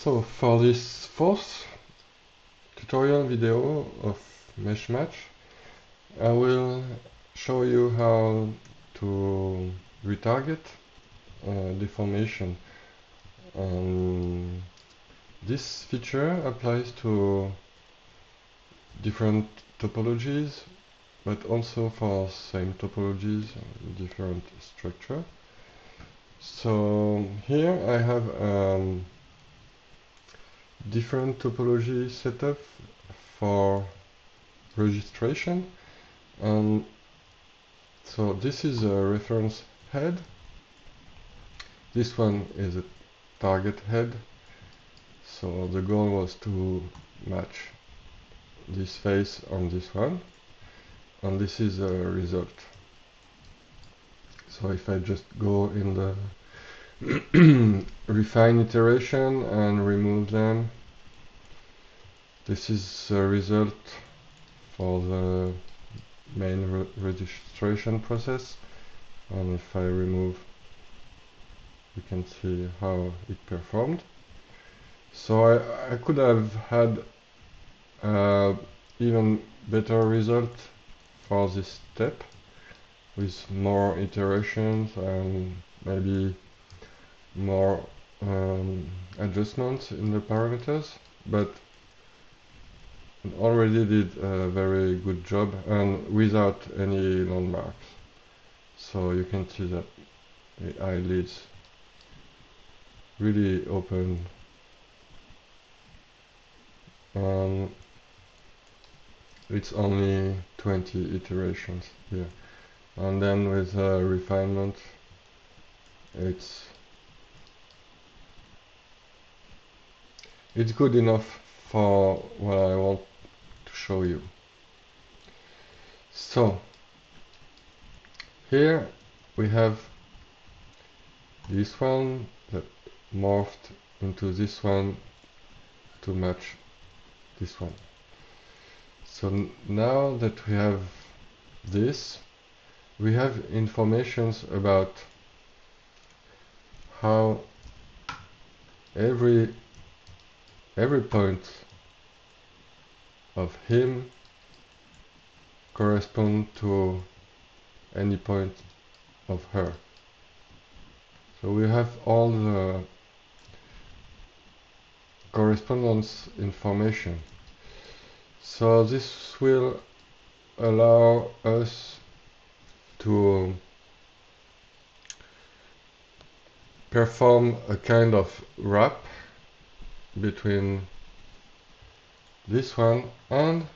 So for this fourth tutorial video of MeshMatch, I will show you how to retarget deformation. This feature applies to different topologies, but also for same topologies, different structure. So here I have different topology setup for registration. So this is a reference head. This one is a target head. So the goal was to match this face on this one, and this is a result. So if I just go in the refine iteration and remove them, this is a result for the main registration process, and if I remove, you can see how it performed. So I could have had even better result for this step with more iterations and maybe more adjustments in the parameters, but it already did a very good job and without any landmarks. So you can see that the eyelids really open. It's only 20 iterations here, and then with refinement it's good enough for what I want to show you. So here we have this one that morphed into this one to match this one. So now that we have this, we have informations about how every point of him correspond to any point of her. So we have all the correspondence information. So this will allow us to perform a kind of wrap between this one and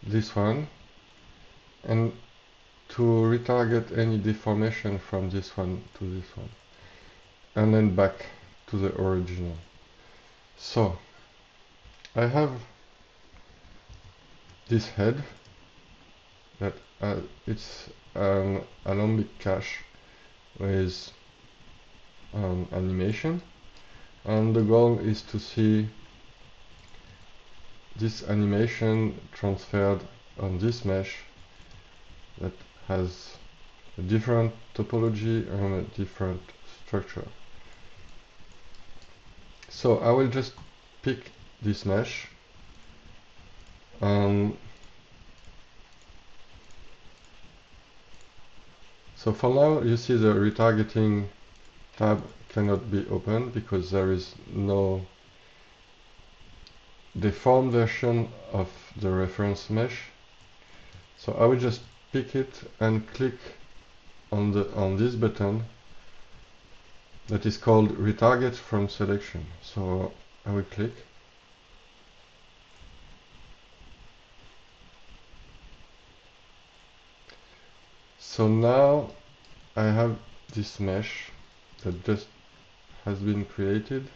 this one, and to retarget any deformation from this one to this one, and then back to the original. So I have this head that it's an alembic cache with animation, and the goal is to see this animation transferred on this mesh that has a different topology and a different structure. So I will just pick this mesh, so for now you see the retargeting tab cannot be opened because there is no deformed version of the reference mesh. So I will just pick it and click on this button that is called retarget from selection. So I will click. So now I have this mesh that just has been created.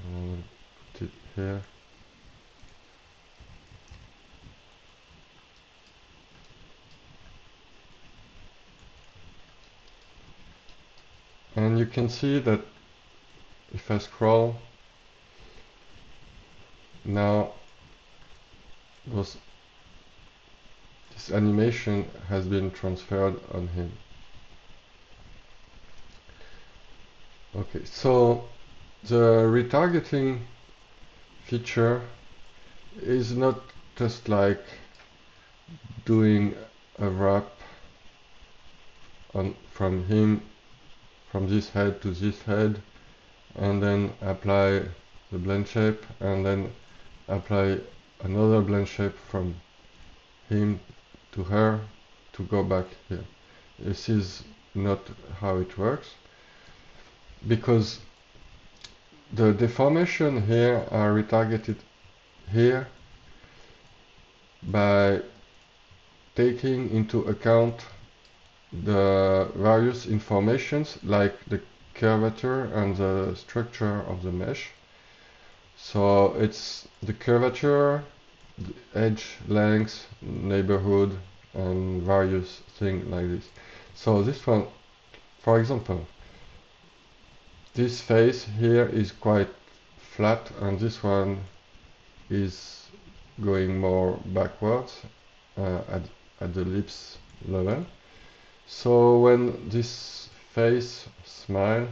I'll put it here. And you can see that if I scroll, now this animation has been transferred on him. Okay, so the retargeting feature is not just like doing a wrap on from this head to this head and then apply the blend shape and then apply another blend shape from him to her to go back here. This is not how it works, because the deformation here are retargeted here by taking into account the various informations like the curvature and the structure of the mesh. So it's the curvature, the edge length, neighborhood, and various things like this. So this one, for example, this face here is quite flat and this one is going more backwards at the lips level. So when this face smile,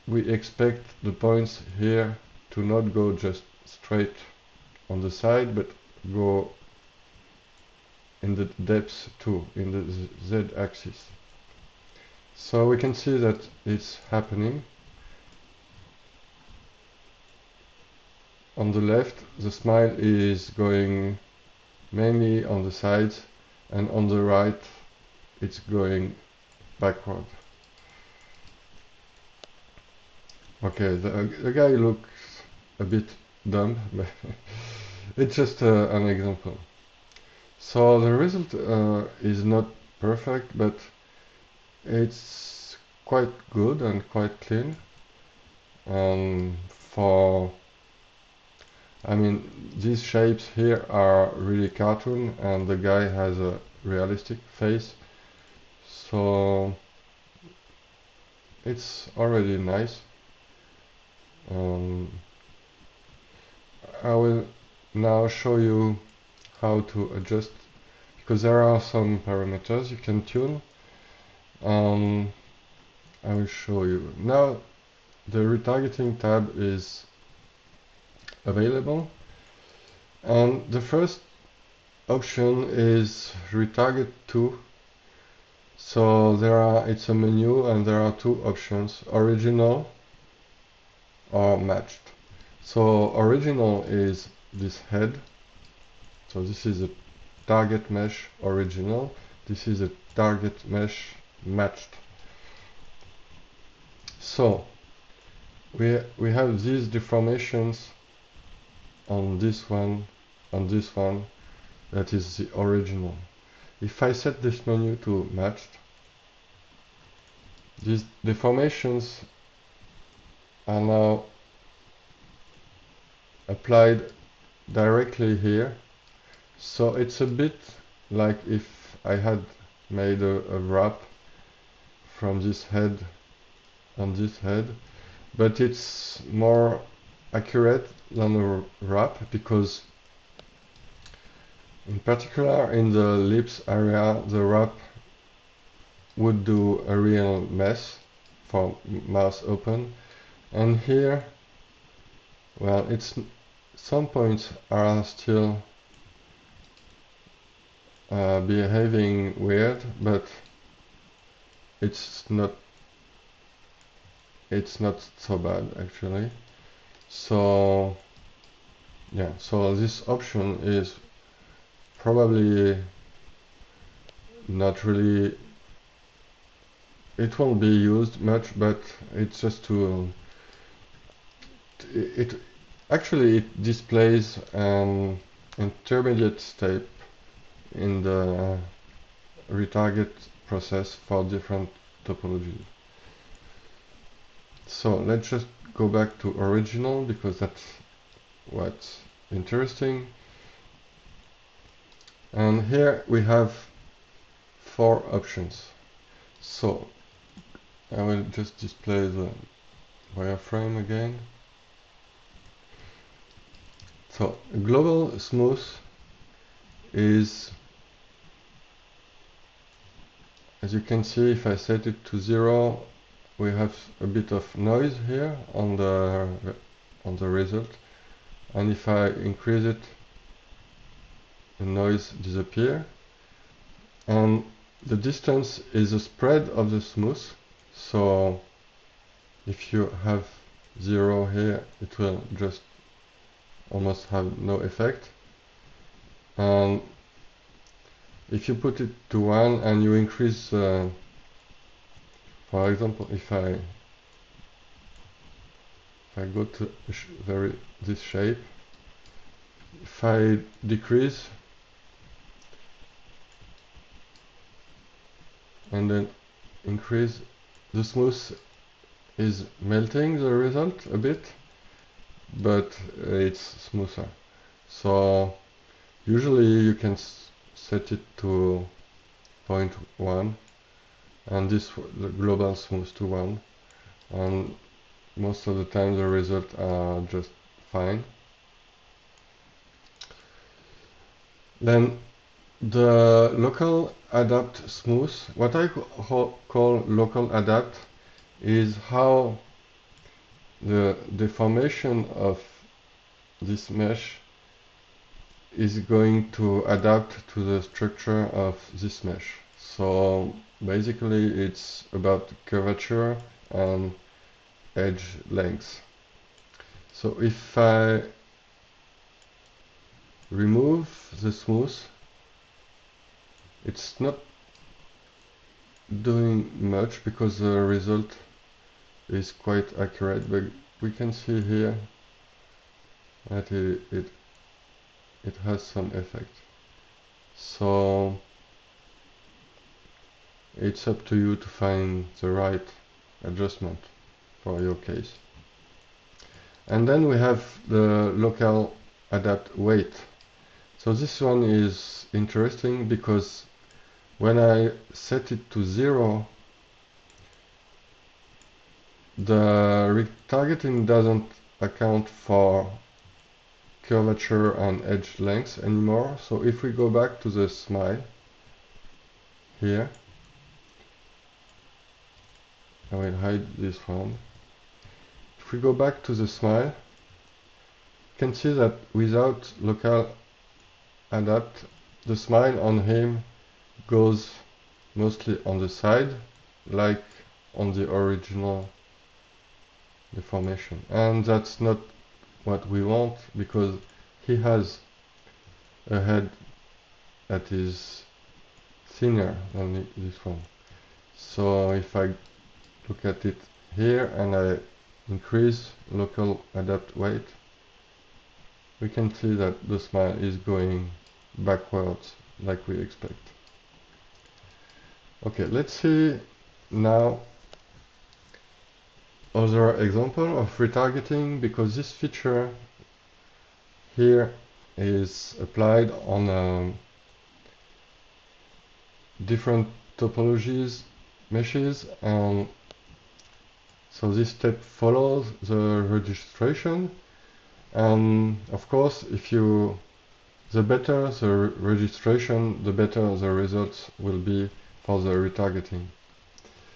we expect the points here to not go just straight on the side, but go in the depth too, in the z-axis. So we can see that it's happening. On the left, the smile is going mainly on the sides, and on the right, it's going backward. Okay, the guy looks a bit dumb, but it's just an example. So the result is not perfect, but it's quite good and quite clean. I mean, these shapes here are really cartoon, and the guy has a realistic face, so it's already nice. I will now show you how to adjust, because there are some parameters you can tune. I will show you. Now the retargeting tab is available, and the first option is retarget to. So it's a menu and there are two options, original or matched. So original is this head. So this is a target mesh original. This is a target mesh matched. So we have these deformations on this one, that is the original. If I set this menu to matched, these deformations are now applied directly here. So it's a bit like if I had made a wrap from this head on this head, but it's more accurate than a wrap, because in particular in the lips area the wrap would do a real mess for mouth open, and here, well, some points are still behaving weird, but it's not so bad actually. So yeah, so this option is probably not really, it won't be used much, but it's just to it actually it displays an intermediate step in the retarget process for different topologies. So let's just go back to original, because that's what's interesting. And here we have 4 options. So I will just display the wireframe again. So global smooth is as you can see, if I set it to 0, we have a bit of noise here on the result, and if I increase it, the noise disappears. And the distance is the spread of the smooth, so if you have 0 here, it will just almost have no effect. And if you put it to 1 and you increase, for example, if I go to this shape, if I decrease and then increase, the smooth is melting the result a bit, but it's smoother. So usually you can set it to 0.1 and the global smooth to 1, and most of the time the results are just fine. Then the local adapt smooth, what I call local adapt, is how the deformation of this mesh is going to adapt to the structure of this mesh. So basically it's about curvature and edge length. So if I remove the smooth, it's not doing much because the result is quite accurate, but we can see here that it has some effect. So it's up to you to find the right adjustment for your case. And then we have the local adapt weight. So this one is interesting because when I set it to 0, the retargeting doesn't account for curvature and edge length anymore. So if we go back to the smile here, I will hide this one. If we go back to the smile, you can see that without local adapt, the smile on him goes mostly on the side, like on the original deformation. And that's not what we want, because he has a head that is thinner than this one. So if I look at it here and I increase local adapt weight, we can see that the smile is going backwards like we expect. Okay, let's see now other example of retargeting, because this feature here is applied on different topologies meshes, and so this step follows the registration. And of course, the better the registration, the better the results will be for the retargeting.